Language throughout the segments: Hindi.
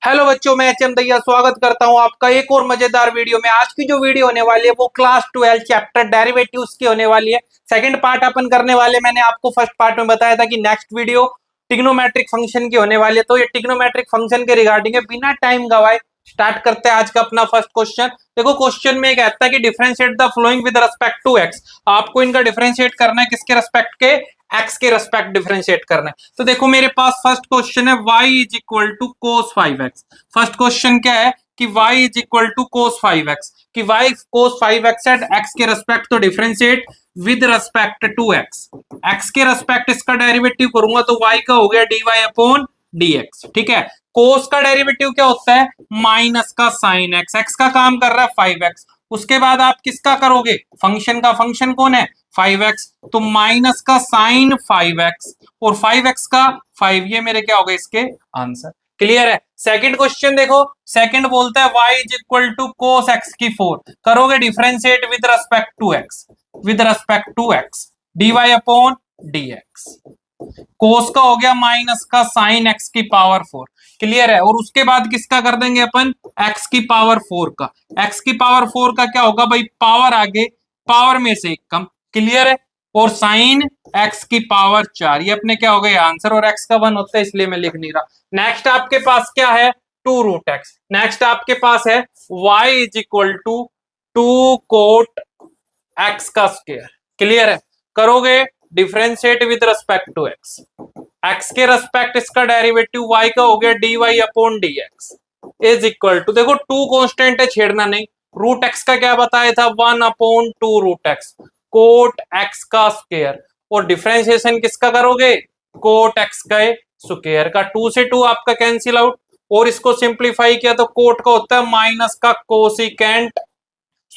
हेलो बच्चों, मैं एच एम दैया स्वागत करता हूं आपका एक और मजेदार वीडियो में। आज की जो वीडियो होने वाली है वो क्लास 12 चैप्टर डेरिवेटिव्स की होने वाली है। सेकंड पार्ट अपन करने वाले। मैंने आपको फर्स्ट पार्ट में बताया था कि नेक्स्ट वीडियो ट्रिग्नोमेट्रिक फंक्शन की होने वाली है, तो ये ट्रिग्नोमेट्रिक फंक्शन के रिगार्डिंग है। बिना टाइम गवाए स्टार्ट करते हैं आज का अपना फर्स्ट क्वेश्चन। देखो क्वेश्चन में कहता है कि differentiate the flowing with respect to x. आपको इनका डिफरेंशिएट करना है, किसके रेस्पेक्ट के? एक्स के रेस्पेक्ट डिफरेंशिएट करना है। तो देखो मेरे पास फर्स्ट क्वेश्चन है y is equal to cos 5x। First question क्या है कि y is equal to cos 5x, कि y cos 5x at x के रेस्पेक्ट तो differentiate with respect to x के रेस्पेक्ट इसका डेरिवेटिव करूंगा तो y का हो गया dy अपॉन dx। ठीक है, कोस का डेरिवेटिव क्या होता है? माइनस का साइन x का काम कर रहा है 5x, उसके बाद आप किसका करोगे? फंक्शन का। फंक्शन कौन है? 5x, तो माइनस का साइन 5x और 5x का 5, ये मेरे क्या हो गए इसके आंसर। क्लियर है? सेकंड क्वेश्चन देखो, सेकंड बोलता है y is equal to cos x की 4। करोगे differentiate with respect to x, with respect to x dy upon dx। Cos का हो गया माइनस का साइन x की पावर 4। क्लियर है? और उसके बाद किसका कर देंगे अपन? x की पावर 4 का। x की पावर 4 का क्या होगा भाई? पावर आगे पावर में से एक कम। क्लियर है? और साइन x की पावर 4, ये अपने क्या हो गए आंसर। और x का 1 होता है इसलिए मैं लिख नहीं रहा। नेक्स्ट आपके पास क्या है? 2 रूट एक्स। नेक्स्ट आपके पास है y is equal to 2 cot x का स्क्वायर। क्लियर है? करोगे differentiate with respect to x के रेस्पेक्ट इसका डेरिवेटिव y का हो गया dy upon dx is equal to, देखो 2 कांस्टेंट है, छेड़ना नहीं। रूट x का क्या बताया था? 1 upon 2 root x cot x का स्क्वायर। और डिफरेंशिएशन किसका करोगे? कोट x का स्क्वायर का। 2 से 2 आपका कैंसिल आउट, और इसको सिंप्लीफाई किया तो कोट का होता है माइनस का कोसिकेंट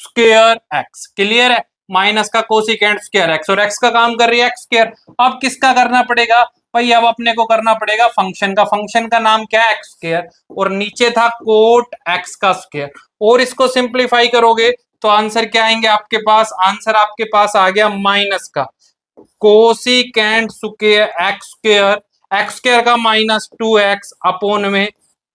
स्क्वायर x। क्लियर है? माइनस का कोसिकेंट स्क्वायर x, और x का काम कर रही है x स्क्वायर। अब किसका करना पड़ेगा भाई? अब अपने को करना पड़ेगा फंक्शन का। फंक्शन का नाम क्या है? x स्क्वायर, और नीचे था कोट x का स्क्वायर। और इसको सिंप्लीफाई करोगे तो आंसर क्या आएंगे आपके पास? आंसर आपके पास आ गया माइनस का कोसिकेंट स्क्वायर x स्क्वायर का माइनस 2x अपोन में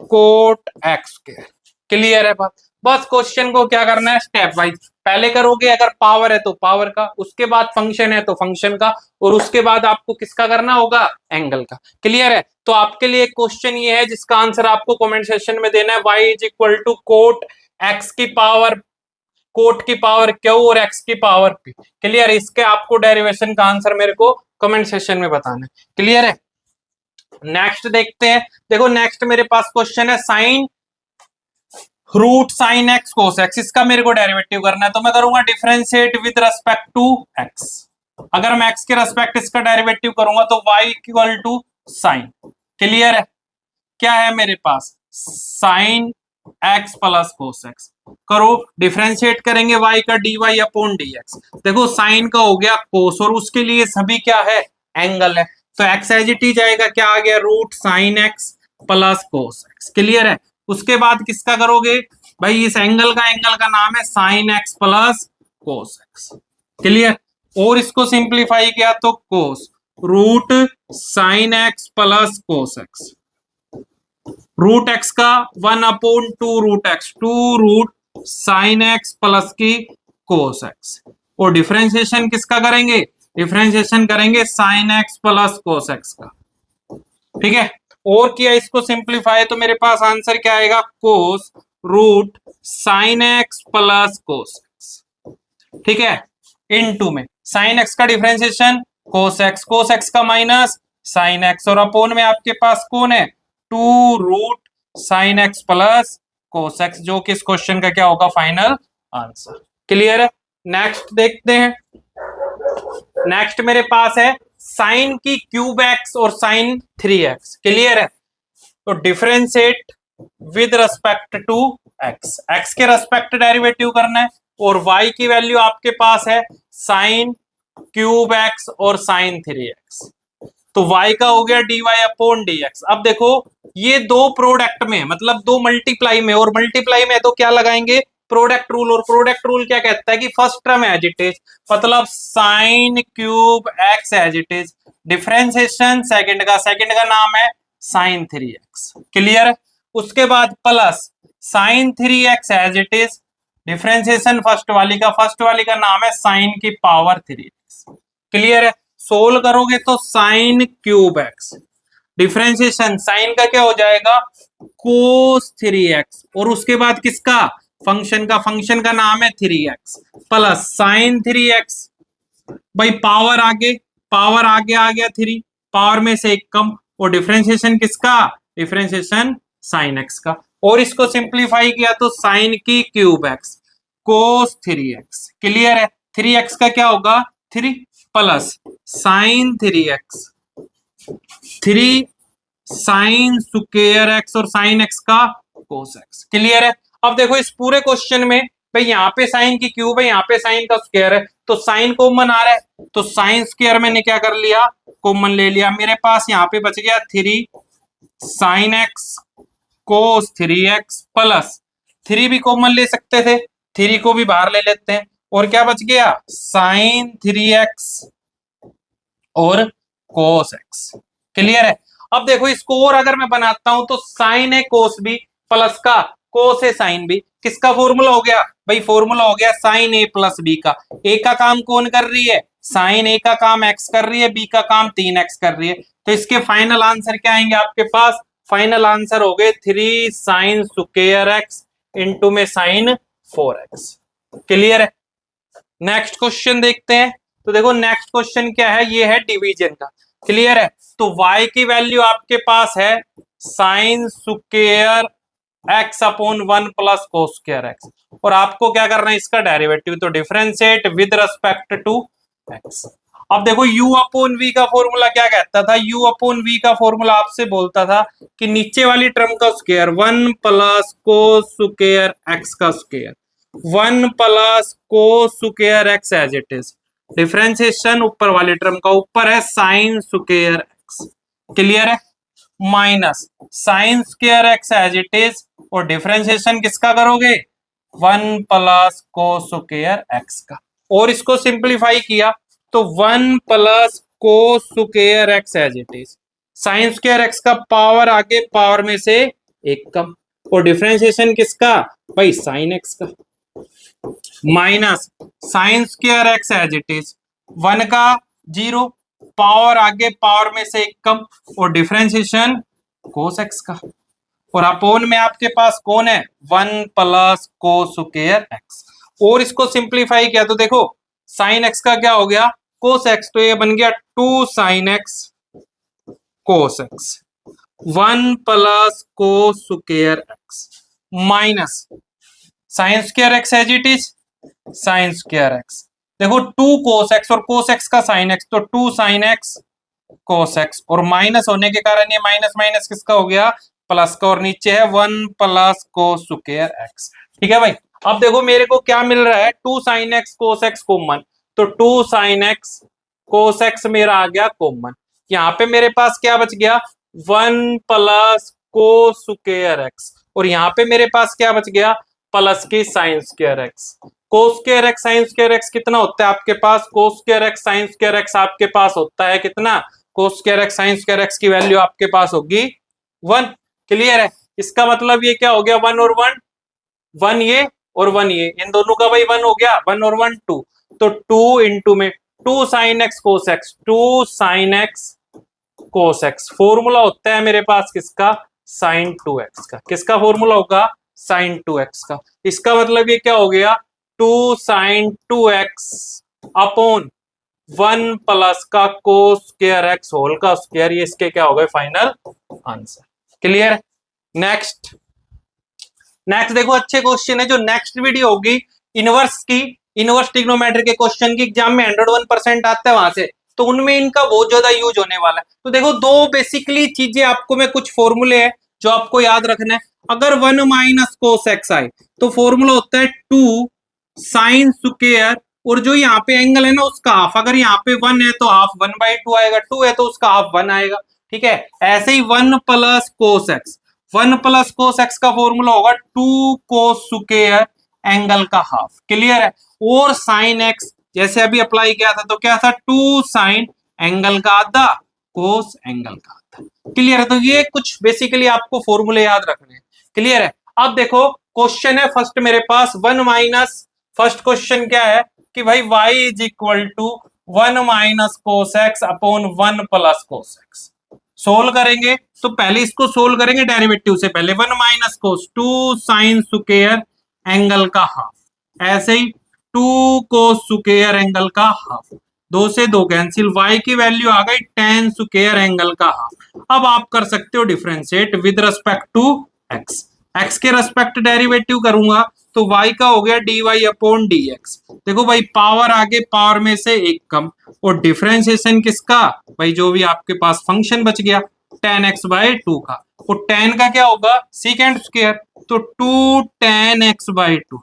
कोट x स्क्वायर। क्लियर है बात? बस क्वेश्चन को क्या करना है, स्टेप वाइज पहले करोगे। अगर पावर है तो पावर का, उसके बाद फंक्शन है तो फंक्शन का, और उसके बाद आपको किसका करना होगा? एंगल का। क्लियर है? तो आपके लिए एक क्वेश्चन ये है जिसका आंसर आपको कमेंट सेक्शन में देना है। y is equal to cot x की पावर, कोट की पावर क्यू और x की पावर p। क्लियर? इसके आपको डेरिवेशन का आंसर मेरे को कमेंट सेक्शन में बताना है। क्लियर है? नेक्स्ट देखते हैं। देखो नेक्स्ट मेरे पास क्वेश्चन है sine root sine x cos x, इसका मेरे को डेरिवेटिव करना है। तो मैं करूंगा differentiate with respect to x. अगर मैं एक्स के रेस्पेक्ट इसका डेरिवेटिव करूंगा तो y equal to sine. Clear है? क्या है मेरे पास? Sine x plus cos X. करो डिफरेंशिएट करेंगे y का dy अपॉन dx। देखो साइन का हो गया कोस, और उसके लिए सभी क्या है? एंगल है। तो x एज इट इज आएगा, क्या आ गया? Root sign x plus cos x. Clear है? उसके बाद किसका करोगे भाई? इस एंगल का नाम है sine x plus cos x. Clear? और इसको सिंप्लीफाई किया तो cos root sign x plus cos x. Root x का 1 upon 2 root x, 2 root sine x plus की कोस x। और डिफरेंशिएशन किसका करेंगे? डिफरेंशिएशन करेंगे sine x plus cos x का। ठीक है? और किया इसको सिंप्लीफाई तो मेरे पास आंसर क्या आएगा? Cos root sign x plus cos x। ठीक है? इनटू में साइन x का डिफरेंशिएशन कोस x का माइनस साइन x, और अपोन में आपके पास कौन है? 2 root sine x plus cos x, जो कि इस क्वेश्चन का क्या होगा? Final answer. क्लियर है? नेक्स्ट देखते हैं। नेक्स्ट मेरे पास है साइन की क्यूब एक्स और साइन 3x। क्लियर है? तो differentiate with respect to x के रेस्पेक्ट डेरिवेटिव करना है, और y की वैल्यू आपके पास है साइन क्यूब x और साइन 3x। तो y का हो गया dy अपॉन dx। अब देखो ये दो प्रोडक्ट में, मतलब दो मल्टीप्लाई में, और मल्टीप्लाई में तो क्या लगाएंगे? Product rule. और प्रोडक्ट रूल क्या कहता है कि first term as it is, मतलब sine cube x as it is, differentiation second का नाम है साइन 3x। क्लियर? उसके बाद plus sine 3x as it is, differentiation first वाली का नाम है साइन की पावर 3x। क्लियर है? सोल्व करोगे तो sine cube x, differentiation sine का क्या हो जाएगा कोस 3x, और उसके बाद किसका फंक्शन का नाम है 3x प्लस साइन 3x। भाई पावर आगे आ गया 3, पावर में से एक कम, और डिफरेंशिएशन किसका, डिफरेंशिएशन साइन x का, और इसको सिंप्लीफाई किया तो साइन की क्यूब एक्स कोस 3x। क्लियर है? 3x का क्या होगा 3 plus sine 3x, 3 sign square x और साइन x का कोस x। क्लियर है? अब देखो इस पूरे क्वेश्चन में भाई यहाँ पे साइन की क्यूब है, यहाँ पे साइन का स्क्वायर है, तो साइन कॉमन आ रहा है, तो साइन स्क्वायर मैंने क्या कर लिया कॉमन ले लिया, मेरे पास यहाँ पे बच गया 3 साइन x कोस 3x प्लस 3 भी कॉमन ले सकते थे, 3 को भी बाहर ले लेते हैं, और क्या बच गया साइन 3x और कोस x। क्लियर है? अब देखो इसको और अगर मैं बनाता हूं तो साइन है कोस भी प्लस का कोस है साइन भी, किसका फॉर्मूला हो गया भाई, फॉर्मूला हो गया साइन a प्लस बी का। a का काम कौन कर रही है, साइन a का काम x कर रही है, b का काम 3x कर रही है, तो इसके फाइनल आंसर क्या आएंगे आपके पास, फाइनल आंसर हो गए 3 साइन स्क्वायर x इंटू में साइन 4x। क्लियर है? नेक्स्ट क्वेश्चन देखते हैं। तो देखो नेक्स्ट क्वेश्चन क्या है, ये है डिवीजन का। क्लियर है? तो y की वैल्यू आपके पास है sine square x upon 1 plus cos square x, और आपको क्या करना है इसका डेरिवेटिव, तो differentiate with respect to x। अब देखो u अपॉन v का फॉर्मूला क्या कहता था, u अपॉन v का फॉर्मूला आपसे बोलता था कि नीचे वाली टर्म का square 1 plus cos square x का square, 1 plus cos square x as it is, differentiation ऊपर वाली टर्म का, ऊपर है साइन स्क्वायर x। क्लियर है? Minus sine square x as it is, और डिफरेंशिएशन किसका करोगे 1 प्लस कोस स्क्वायर x का, और इसको सिंप्लीफाई किया तो 1 plus cos square x as it is, sine square x का पावर आगे पावर में से एक कम, और डिफरेंशिएशन किसका भाई साइन x का, minus sine square x as it is, 1 का 0, पावर आगे पावर में से एक कम, और डिफरेंशिएशन कोस x का, और अपोन में आपके पास कौन है 1 प्लस कोस स्क्वायर x, और इसको सिंप्लीफाई किया तो देखो साइन x का क्या हो गया कोस x, तो ये बन गया 2 sine x cos x, 1 plus cos square x minus sine square x as it is, sine square x, देखो 2 कोस x और कोस x का साइन x, तो 2 साइन x कोस x, और माइनस होने के कारण ये माइनस माइनस किसका हो गया प्लस का, और नीचे है 1 प्लस कोस स्क्वायर x। ठीक है भाई? अब देखो मेरे को क्या मिल रहा है 2 sine x cos x common, तो 2 साइन x कोस x मेरा आ गया कॉमन, यहाँ पे मेरे पास क्या बच गया 1 प्लस कोस स्क्वायर x, और यहाँ पे मेरे पास क्या बच गया प्लस की sine square x। Cos square x sine square x कितना होता है आपके पास, cos square x sine square x आपके पास होता है कितना, cos square x sine square x की वैल्यू आपके पास होगी 1। क्लियर है? इसका मतलब ये क्या हो गया 1 और 1, 1 ये और 1 ये, इन दोनों का भाई 1 हो गया, 1 और 1 2, तो 2 इंटू में 2 sine x cos x, 2 sine x cos x, formula होता है मेरे पास किसका साइन 2x का, किसका फॉर्मूला होगा साइन 2x का। इसका मतलब ये क्या हो गया 2 साइन 2x अपॉन 1 प्लस का कोस स्क्वायर x होल का स्क्वायर, ये इसके क्या हो गए फाइनल आंसर। क्लियर? नेक्स्ट देखो अच्छे क्वेश्चन है, जो नेक्स्ट वीडियो होगी इनवर्स की, इनवर्स ट्रिग्नोमेट्री के क्वेश्चन की एग्जाम में 101% आता है वहां से, तो उनमें इनका बहुत ज्यादा यूज होने वाला है। तो देखो दो बेसिकली चीजें आपको, मैं कुछ फॉर्मूले है जो आपको याद रखना है। अगर 1 माइनस कोस एक्स आए तो फॉर्मूला होता है 2 साइन स्क्वायर, और जो यहाँ पे एंगल है ना उसका हाफ, अगर यहाँ पे 1 है तो हाफ 1/2 आएगा, 2 है तो उसका हाफ 1 आएगा। ठीक है? ऐसे ही 1 plus cos x, 1 plus cos x का फॉर्मूला होगा 2 कोस स्क्वायर एंगल का हाफ। क्लियर है? और साइन एक्स जैसे अभी अप्लाई किया था तो क्या था 2 साइन एंगल का आधा कोस एंगल का आधा। क्लियर है? तो ये कुछ बेसिकली आपको फॉर्मूले याद रखने हैं। क्लियर है। अब देखो क्वेश्चन है फर्स्ट मेरे पास वन माइनस, फर्स्ट क्वेश्चन क्या है कि भाई y is equal to 1 minus cos x upon 1 plus cos x. Solve करेंगे तो पहले इसको सोल्व करेंगे डेरिवेटिव से पहले, 1 minus cos 2 sine square angle का हाफ, ऐसे ही 2 कोस स्क्वायर एंगल का हाफ, 2 से 2 कैंसिल, y की वैल्यू आ गई tan स्क्वायर एंगल का हाफ। अब आप कर सकते हो differentiate with respect to x, x के रेस्पेक्ट डेरिवेटिव करूंगा तो y का हो गया dy अपॉन dx। देखो भाई पावर आगे पावर में से एक कम, और डिफरेंशिएशन किसका भाई, जो भी आपके पास फंक्शन बच गया tan x बाय 2 का, और tan का क्या होगा सीकेंट स्क्वायर, तो 2 tan x बाय 2,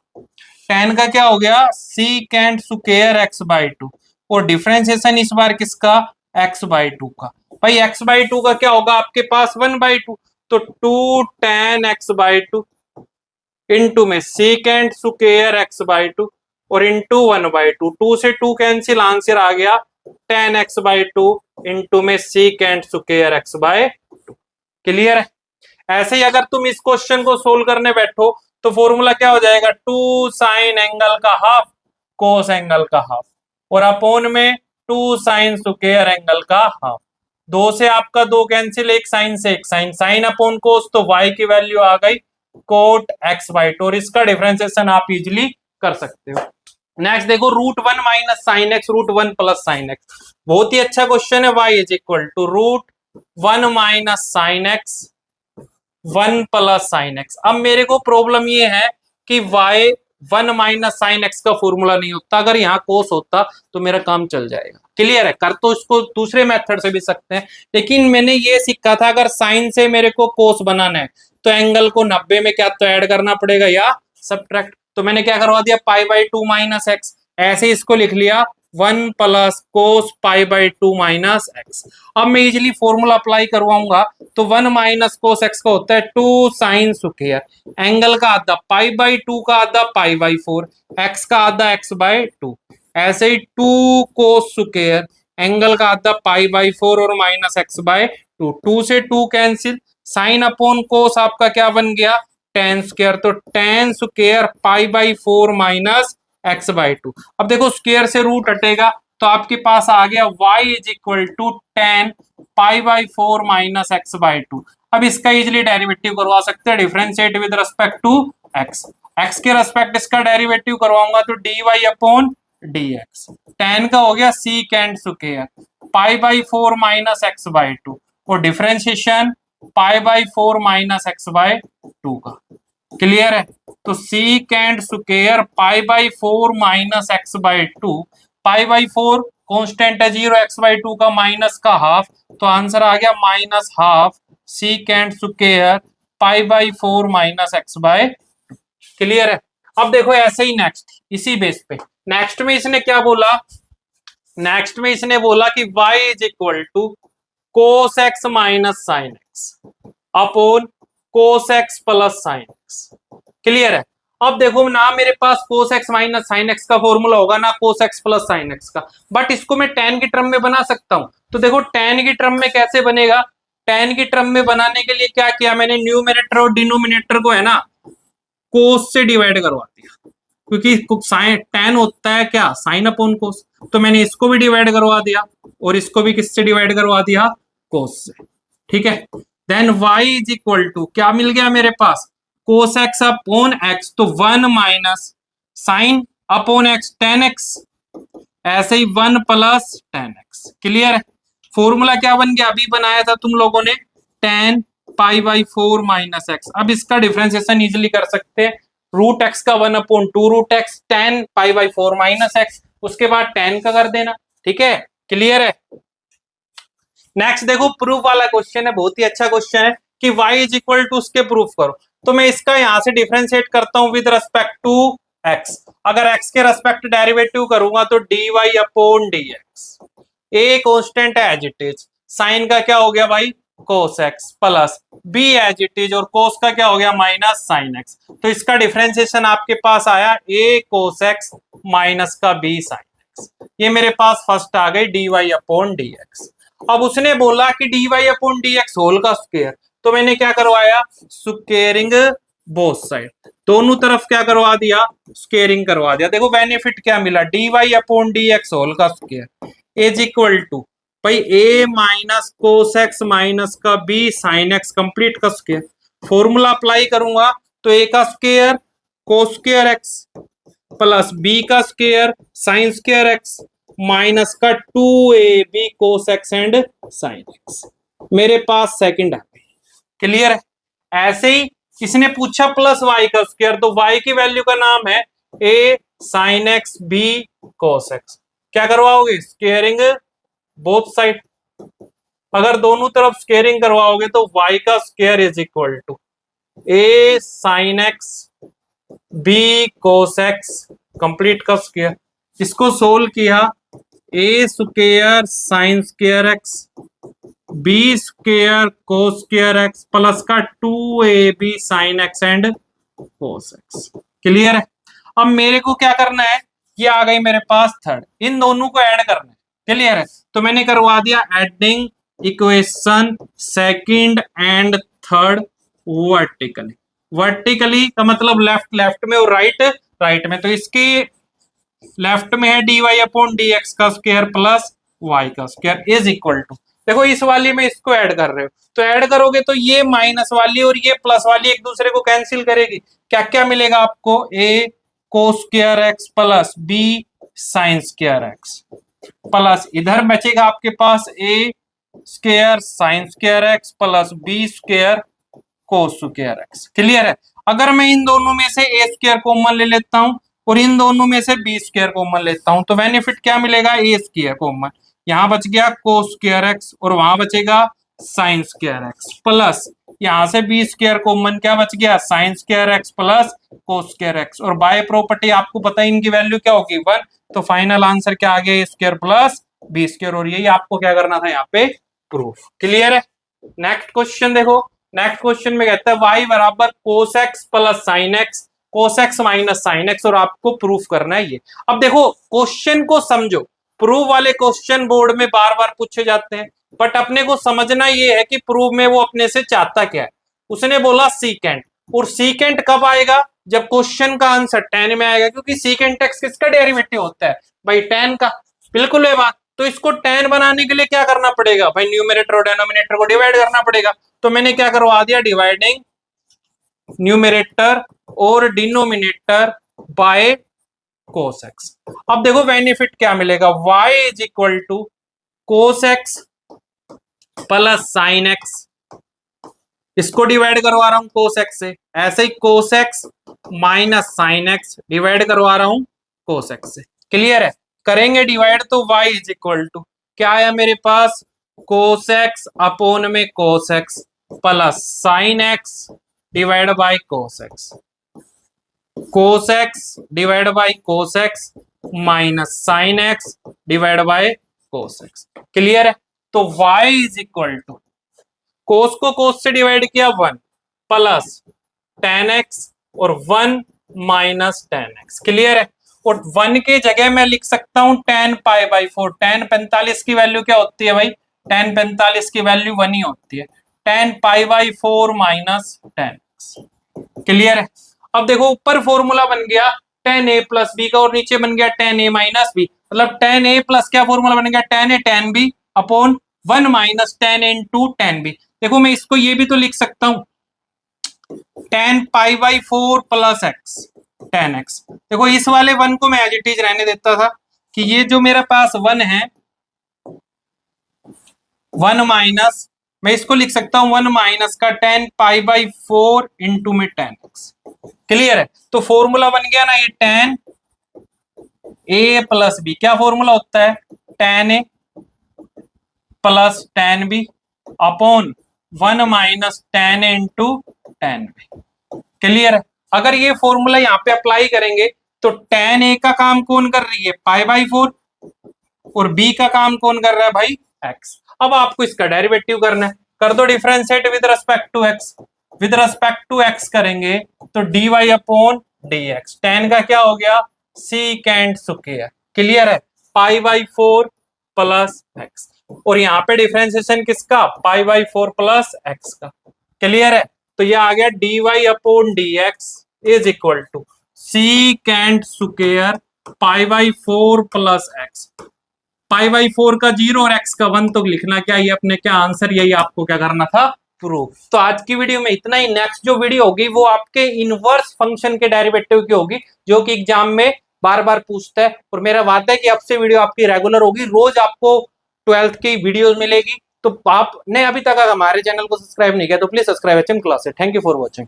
tan का क्या हो गया सीकेंट स्क्वायर x बाय 2, और डिफरेंशिएशन इस बार किसका x बाय 2 का। भाई x बाय 2 का क्या होगा आपके पास 1 बाय 2, तो 2 tan x बाय 2 इंटू में सेकेंड स्क्वायर x बाय 2 और इंटू 1 बाय 2, 2 से 2 कैंसिल, आंसर आ गया tan x बाय 2 इंटू में secant square x by 2। Clear है। ऐसे ही अगर तुम इस क्वेश्चन को सोल्व करने बैठो तो फॉर्मूला क्या हो जाएगा 2 साइन एंगल का हाफ कोस एंगल का हाफ, और अपोन में 2 साइन स्क्वायर एंगल का हाफ, 2 से आपका 2 कैंसिल, एक साइन से एक साइन, साइन अपॉन कोस, तो y की वैल्यू आ गई कोट x बाय 2, और इसका डिफरेंशिएशन आप इजीली कर सकते हो। नेक्स्ट देखो root 1 minus sine x root 1 plus sine x, बहुत ही अच्छा क्वेश्चन है। y is equal to root 1 minus sine x 1 plus sine x. अब मेरे को प्रॉब्लम ये है कि y 1 माइनस साइन एक्स का फॉर्मूला नहीं होता, अगर यहाँ कोस होता तो मेरा काम चल जाएगा। क्लियर है। कर तो इसको दूसरे मेथड से भी सकते हैं, लेकिन मैंने ये सीखा था अगर साइन से मेरे को कोस बनाना है तो एंगल को 90 में क्या तो ऐड करना पड़ेगा या सब्ट्रैक्ट, तो मैंने क्या करवा दिया पाई बाई 2 माइनस एक्स, ऐसे इसको लिख लिया 1 plus cos pi by 2 minus x. अब मैं इजिली फॉर्मूला अप्लाई करवाऊंगा तो 1 माइनस कोस एक्स का होता है 2 साइन स्क्वायर, एंगल का आधा पाई बाई 2 का आधा पाई बाई 4, एक्स का आधा एक्स बाई 2, ऐसे ही 2 कोस स्क्वायर एंगल का आधा पाई बाई 4 और माइनस एक्स बाय 2, 2 से 2 कैंसिल, साइन अपॉन कोस आपका क्या बन गया tan स्क्वायर, तो tan square pi by 4 minus x by 2। अब देखो स्क्वायर से रूट हटेगा तो आपके पास आ गया y is equal to tan pi by 4 minus x by 2। अब इसका इजिली डेरिवेटिव करवा सकते हैं differentiate with respect to x, x के रिस्पेक्ट इसका डेरिवेटिव करवाऊंगा तो dy अपॉन dx, tan का हो गया secant square pi by 4 minus x by 2, और differentiation pi by 4 minus x by 2 का। क्लियर है। तो secant square pi by 4 minus x by 2, pi by 4 constant है 0, एक्स बाई 2 का माइनस का हाफ, तो आंसर आ गया minus half secant square pi by 4 minus x by. Clear है। अब देखो ऐसे ही नेक्स्ट इसी बेस पे, नेक्स्ट में इसने क्या बोला, नेक्स्ट में इसने बोला कि y is equal to cos x minus sine x upon cos x plus sine x. Clear है। अब देखो ना मेरे पास cos x minus sine x का फॉर्मूला होगा ना cos x plus sine x का, बट इसको मैं tan की टर्म में बना सकता हूं। तो देखो tan की टर्म में कैसे बनेगा, tan की टर्म में बनाने के लिए क्या किया मैंने, न्यूमरेटर और डिनोमिनेटर को है ना कोस से डिवाइड करवा दिया, क्योंकि साइन tan होता है क्या साइन अपॉन कोस, तो मैंने इसको भी डिवाइड करवा दिया और इसको भी किससे डिवाइड करवा दिया कोस से। ठीक है। Then y is equal to क्या मिल गया मेरे पास कोस एक्स अपॉन एक्स, तो 1 minus sine upon x tan x, ऐसे ही 1 प्लस tan x। क्लियर है। फॉर्मूला क्या बन गया अभी बनाया था तुम लोगों ने tan pi by 4 minus x. अब इसका डिफरेंशिएशन इजिली कर सकते हैं, रूट एक्स का 1 upon 2 root x tan pi by 4 minus x, उसके बाद tan का कर देना। ठीक है। क्लियर है। नेक्स्ट देखो प्रूफ वाला क्वेश्चन है, बहुत ही अच्छा क्वेश्चन है कि y इज इक्वल टू उसके प्रूफ करो, तो मैं इसका यहां से डिफरेंशिएट करता हूं विद रिस्पेक्ट टू x। अगर x के रिस्पेक्ट डेरिवेटिव करूंगा तो dy upon dx, a constant है एज इट इज, साइन का क्या हो गया भाई cos x plus b as it is, और cos का क्या हो गया माइनस sin x, तो इसका डिफरेंशिएशन आपके पास आया a cos x माइनस का b sin x। ये मेरे पास फर्स्ट आ गई dy अपॉन dx। अब उसने बोला कि dy अपॉन dx होल का स्क्वायर, तो मैंने क्या करवाया स्क्वेयरिंग बोथ साइड, दोनों तरफ क्या करवा दिया, स्क्वेयरिंग करवा दिया। देखो बेनिफिट क्या मिला, d y upon d x whole का स्क्वायर इज इक्वल टू भाई a minus cos x minus का बी साइन एक्स कंप्लीट का स्क्वायर। फॉर्मूला अप्लाई करूंगा तो ए का square cos square x plus b का square sine square x minus का 2ab cos x and sine x. मेरे पास सेकंड है, क्लियर है। ऐसे ही इसने पूछा प्लस वाई का स्क्वायर, तो वाई की वैल्यू का नाम है a sine x b cos x. क्या करवाओगे, स्क्वेयरिंग बोथ साइड। अगर दोनों तरफ स्क्वेयरिंग करवाओगे तो y का square is equal to a sine x b cos x complete का स्क्वायर। इसको सोल्व किया, a square sine square x b square cos square x plus का 2ab sine x and cos x. Clear है। अब मेरे को क्या करना है, ये आ गई मेरे पास थर्ड, इन दोनों को ऐड करना है। क्लियर है। तो मैंने करवा दिया adding equation second and third vertically. Vertically का मतलब लेफ्ट लेफ्ट में और राइट राइट में। तो इसकी लेफ्ट में है d y upon d x का स्क्वायर प्लस वाई का स्क्वायर इज इक्वल टू, देखो इस वाली में इसको ऐड कर रहे हो तो ऐड करोगे तो ये माइनस वाली और ये प्लस वाली एक दूसरे को कैंसिल करेगी। क्या क्या मिलेगा आपको, a cos square x plus b sine square x plus इधर बचेगा आपके पास a square sine square x plus b square cos square x. Clear है। अगर मैं इन दोनों में से ए स्क्वायर कॉमन ले लेता हूं और इन दोनों में से बी स्क्वायर कॉमन लेता हूं तो बेनिफिट क्या मिलेगा, ए स्क्वायर कॉमन, यहां बच गया कोस स्क्वायर एक्स और वहां बचेगा साइन स्क्वायर एक्स प्लस यहां से बी स्क्वायर कॉमन क्या बच गया, sign square x plus cos square x. और बाय प्रॉपर्टी आपको पता है इनकी वैल्यू क्या होगी 1, तो फाइनल आंसर क्या आ गया, ए स्क्वायर प्लस बी स्क्वायर। और यही आपको क्या करना था यहाँ पे प्रूफ। क्लियर है। नेक्स्ट क्वेश्चन देखो, नेक्स्ट क्वेश्चन में कहता है y बराबर कोस x plus sine x cos x minus sine x और आपको प्रूफ करना है ये। अब देखो क्वेश्चन को समझो, प्रूफ वाले क्वेश्चन बोर्ड में बार बार पूछे जाते हैं बट अपने को समझना ये है कि प्रूफ में वो अपने से चाहता क्या है। उसने बोला सीकेंट, और सीकेंट कब आएगा, जब क्वेश्चन का आंसर tan में आएगा, क्योंकि सीकेंट एक्स किसका डेरिवेटिव होता है भाई, tan का। बिल्कुल है बात। तो इसको tan बनाने के लिए क्या करना पड़ेगा भाई, न्यूमरेटर और डिनोमिनेटर को डिवाइड करना पड़ेगा। तो मैंने क्या करवा दिया, डिवाइडिंग न्यूमरेटर और डिनोमिनेटर बाय कोस एक्स। अब देखो बेनिफिट क्या मिलेगा, y is equal to cos x plus sine x, इसको डिवाइड करवा रहा हूं कोस एक्स से, ऐसे ही cos x minus sine x divide करवा रहा हूं कोस एक्स से। क्लियर है। करेंगे डिवाइड तो y इज इक्वल टू क्या आया मेरे पास, कोस एक्स अपोन में कोस x plus sine x divide by cos x, cos x divide by cos x minus sine x divide by cos x. Clear है। तो y इज इक्वल टू कोस को कोस से डिवाइड किया 1 प्लस tan x और 1 माइनस tan x। क्लियर है। और 1 के जगह मैं लिख सकता हूं tan पाई बाई 4। tan 45 की वैल्यू क्या होती है भाई, tan 45 की वैल्यू 1 ही होती है, tan pi by 4 minus tan x। Clear है। अब देखो ऊपर फॉर्मूला बन गया tan a प्लस बी का और नीचे बन गया tan a माइनस बी, मतलब tan a प्लस क्या फॉर्मूला बन गया, tan a tan b upon 1 minus tan a into tan b। देखो मैं इसको ये भी तो लिख सकता हूं tan pi by 4 plus x tan x। देखो इस वाले 1 को मैं एज इट इज रहने देता था कि ये जो मेरे पास 1 है 1 माइनस, मैं इसको लिख सकता हूं 1 माइनस का tan पाई बाई 4 इंटू में tan x। क्लियर है। तो फॉर्मूला बन गया ना ये tan a प्लस बी, क्या फॉर्मूला होता है, tan a plus tan b upon 1 minus tan a into tan b। Clear है। अगर ये फॉर्मूला यहाँ पे अप्लाई करेंगे तो tan a का काम कौन कर रही है, पाई बाई 4, और b का काम कौन कर रहा है भाई, x। अब आपको इसका डेरिवेटिव करना है, कर दो differentiate with respect to x। With respect to x करेंगे तो dy अपॉन dx, tan का क्या हो गया, सीकेंट स्क्वायर। क्लियर है। पाई बाई 4 प्लस x, और यहाँ पे डिफरेंशिएशन किसका, पाई बाई 4 प्लस x का। क्लियर है। तो ये आ गया dy upon dx is equal to secant square pi by 4 plus x. Pi by 4 का 0 और x का 1 तो लिखना क्या, ये अपने क्या आंसर, यही आपको क्या करना था, प्रूफ। तो आज की वीडियो में इतना ही। नेक्स्ट जो वीडियो होगी वो आपके इनवर्स फंक्शन के डेरिवेटिव की होगी, जो कि एग्जाम में बार बार पूछता है। और मेरा वादा है कि अब से वीडियो आपकी रेगुलर होगी, रोज आपको 12th की वीडियो मिलेगी। तो आपने अभी तक हमारे चैनल को सब्सक्राइब नहीं किया तो please subscribe HM classes. Thank you for watching.